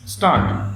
Start.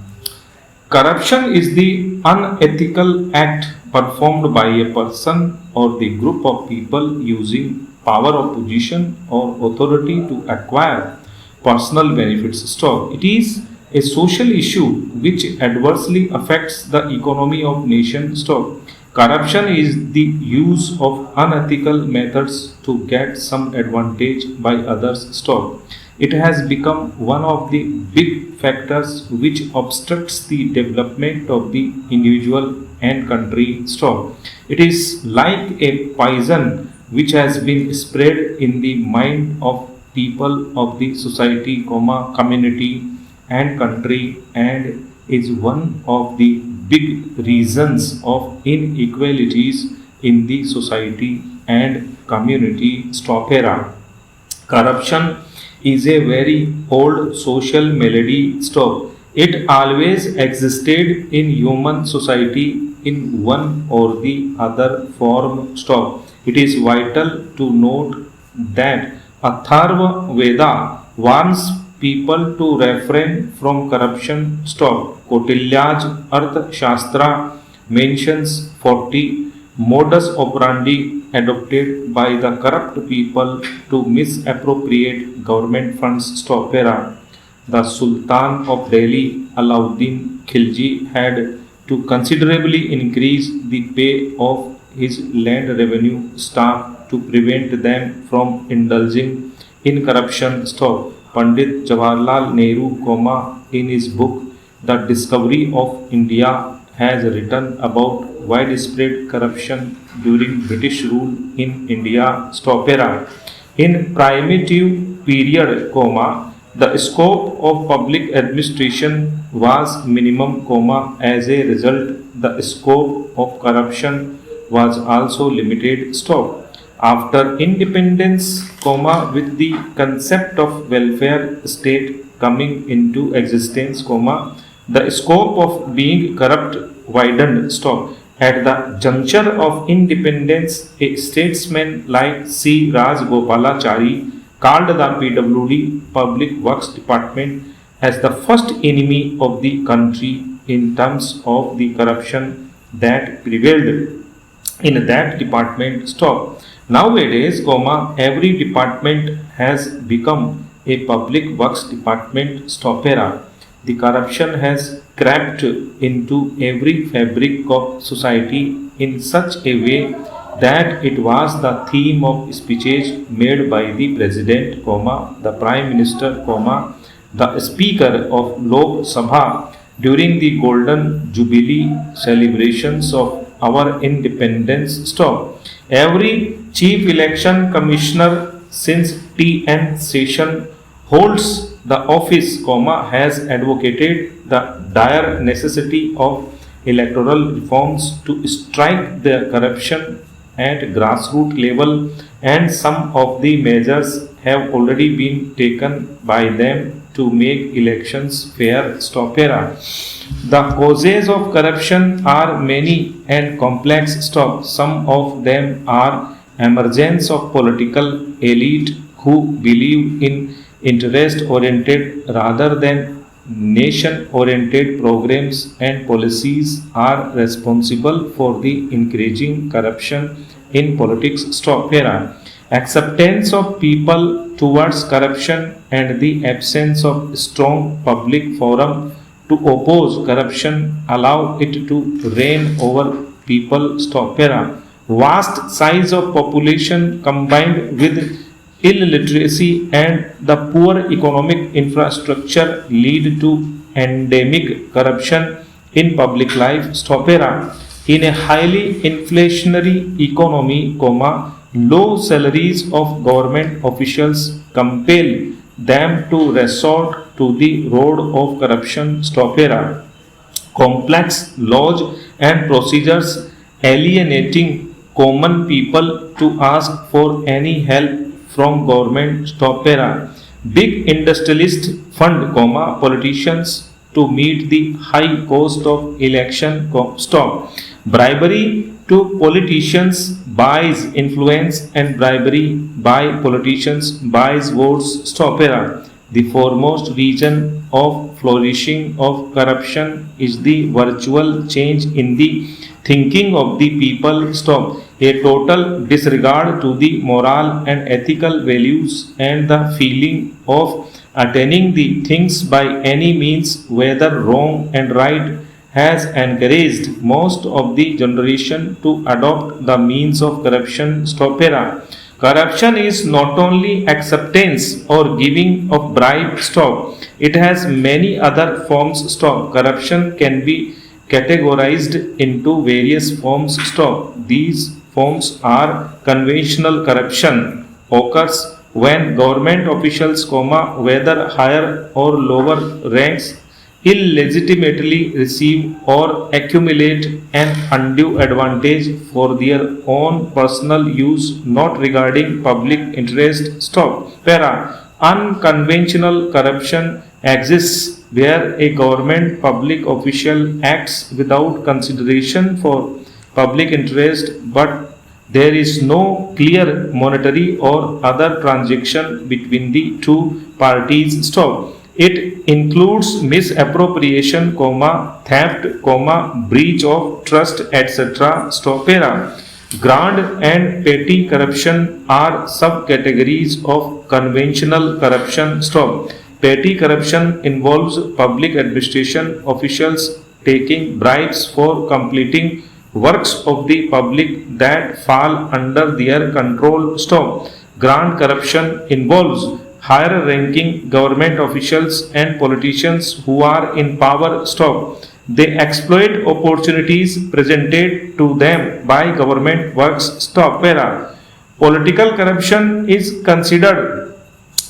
Corruption is the unethical act performed by a person or the group of people using power of position or authority to acquire personal benefits. Stop. It is a social issue which adversely affects the economy of nation. Stop. Corruption is the use of unethical methods to get some advantage by others. Stop. It has become one of the big factors which obstructs the development of the individual and country. Stop. It is like a poison which has been spread in the mind of people of the society, community and country, and is one of the big reasons of inequalities in the society and community. Stop. Era. Corruption is a very old social malady. Stop. It always existed in human society in one or the other form. Stop. It is vital to note that Atharva Veda warns people to refrain from corruption. Stop. Kautilya's Arth Shastra mentions 40 modus operandi adopted by the corrupt people to misappropriate government funds. Stop. Era. The Sultan of Delhi, Alauddin Khilji, had to considerably increase the pay of his land revenue staff to prevent them from indulging in corruption. Stop. Pandit Jawaharlal Nehru, in his book The Discovery of India, has written about widespread corruption during British rule in India. Stop. Era. In primitive period, the scope of public administration was minimum, as a result, the scope of corruption was also limited. Stop. After independence, with the concept of welfare state coming into existence, the scope of being corrupt widened. Stop. At the juncture of independence, a statesman like C. Rajagopalachari called the PWD Public Works Department as the first enemy of the country in terms of the corruption that prevailed in that department. Stop. Nowadays, every department has become a public works department. Stop. Era. The corruption has crept into every fabric of society in such a way that it was the theme of speeches made by the president, the prime minister, the speaker of Lok Sabha during the golden jubilee celebrations of our independence. Stop. Every chief election commissioner since T.N. Session holds the office, has advocated the dire necessity of electoral reforms to strike the corruption at grassroots level, and some of the measures have already been taken by them to make elections fair. Stop. Era. The causes of corruption are many and complex. Stop. Some of them are emergence of political elite who believe in interest oriented rather than nation oriented programs and policies are responsible for the increasing corruption in politics. Stop. Era. Acceptance of people towards corruption and the absence of strong public forum to oppose corruption allow it to reign over people. Stop. Era. Vast size of population combined with illiteracy and the poor economic infrastructure lead to endemic corruption in public life. Stop. Era. In a highly inflationary economy, low salaries of government officials compel them to resort to the road of corruption. Stop. Era. Complex laws and procedures alienating common people to ask for any help from government. Stop. Era. Big industrialists fund, politicians to meet the high cost of election. Stop. Bribery to politicians buys influence and bribery by politicians buys votes. Stop. Era. The foremost reason of flourishing of corruption is the virtual change in the thinking of the people. Stop. A total disregard to the moral and ethical values and the feeling of attaining the things by any means, whether wrong and right, has encouraged most of the generation to adopt the means of corruption. Stopera. Corruption is not only acceptance or giving of bribe. Stop. It has many other forms. Stop. Corruption can be categorized into various forms. Stop. These forms are conventional corruption occurs when government officials, whether higher or lower ranks, illegitimately receive or accumulate an undue advantage for their own personal use, not regarding public interest. Stop. Para. Unconventional corruption exists where a government public official acts without consideration for public interest, but there is no clear monetary or other transaction between the two parties. Stop. It includes misappropriation, theft, breach of trust, etc. Stopera. Grand and petty corruption are subcategories of conventional corruption. Stop. Petty corruption involves public administration officials taking bribes for completing works of the public that fall under their control. Stop. Grand corruption involves higher ranking government officials and politicians who are in power. Stop. They exploit opportunities presented to them by government works. Stop. Para. Political corruption is considered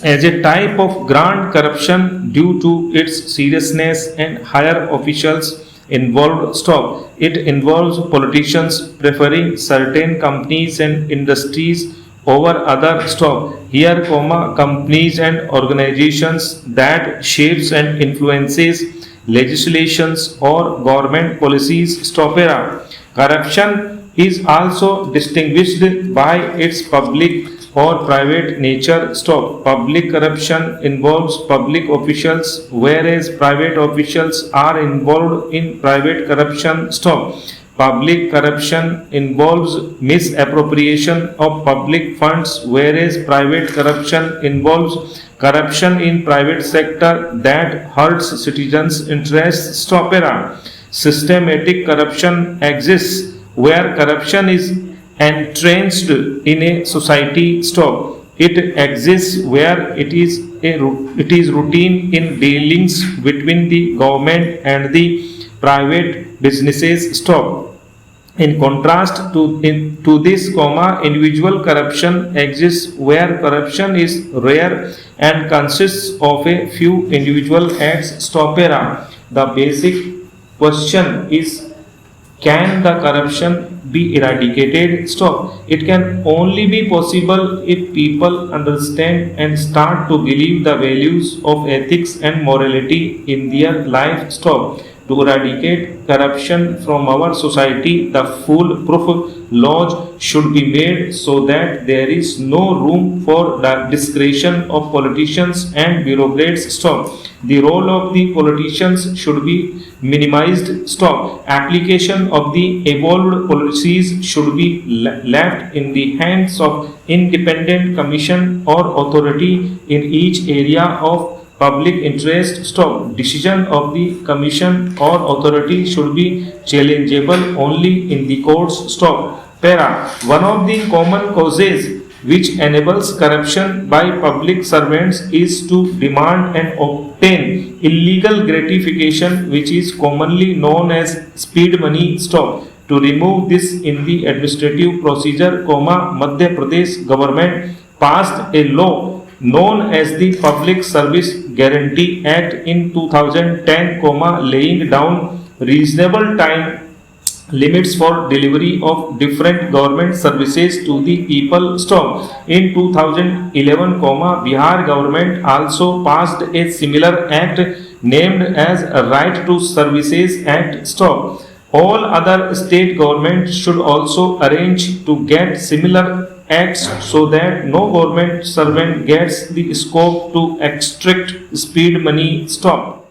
as a type of grand corruption due to its seriousness and higher officials involved. Stop. It involves politicians preferring certain companies and industries over other. Stop. Here, companies and organizations that shapes and influences legislations or government policies. Stop. Era. Corruption is also distinguished by its public or private nature. Stop. Public corruption involves public officials, whereas private officials are involved in private corruption. Stop. Public corruption involves misappropriation of public funds, whereas private corruption involves corruption in private sector that hurts citizens' interests. Stop. Era. Systematic corruption exists where corruption is entrenched in a society. Stop. It exists where it is routine in dealings between the government and the private businesses. Stop. In contrast to this, individual corruption exists where corruption is rare and consists of a few individual acts. Stop. Era. The basic question is, can the corruption be eradicated? Stop. It can only be possible if people understand and start to believe the values of ethics and morality in their life. Stop. To eradicate corruption from our society, the foolproof laws should be made so that there is no room for the discretion of politicians and bureaucrats. Stop. The role of the politicians should be minimized. Stop. Application of the evolved policies should be left in the hands of independent commission or authority in each area of public interest. Stop. Decision of the commission or authority should be challengeable only in the courts. Stop. Para. One of the common causes which enables corruption by public servants is to demand and obtain illegal gratification, which is commonly known as speed money. Stop. To remove this in the administrative procedure, Madhya Pradesh government passed a law known as the Public Service Guarantee Act in 2010, laying down reasonable time limits for delivery of different government services to the people. Stop. In 2011, Bihar government also passed a similar act named as Right to Services Act. Stop. All other state governments should also arrange to get similar acts so that no government servant gets the scope to extract speed money. Stop.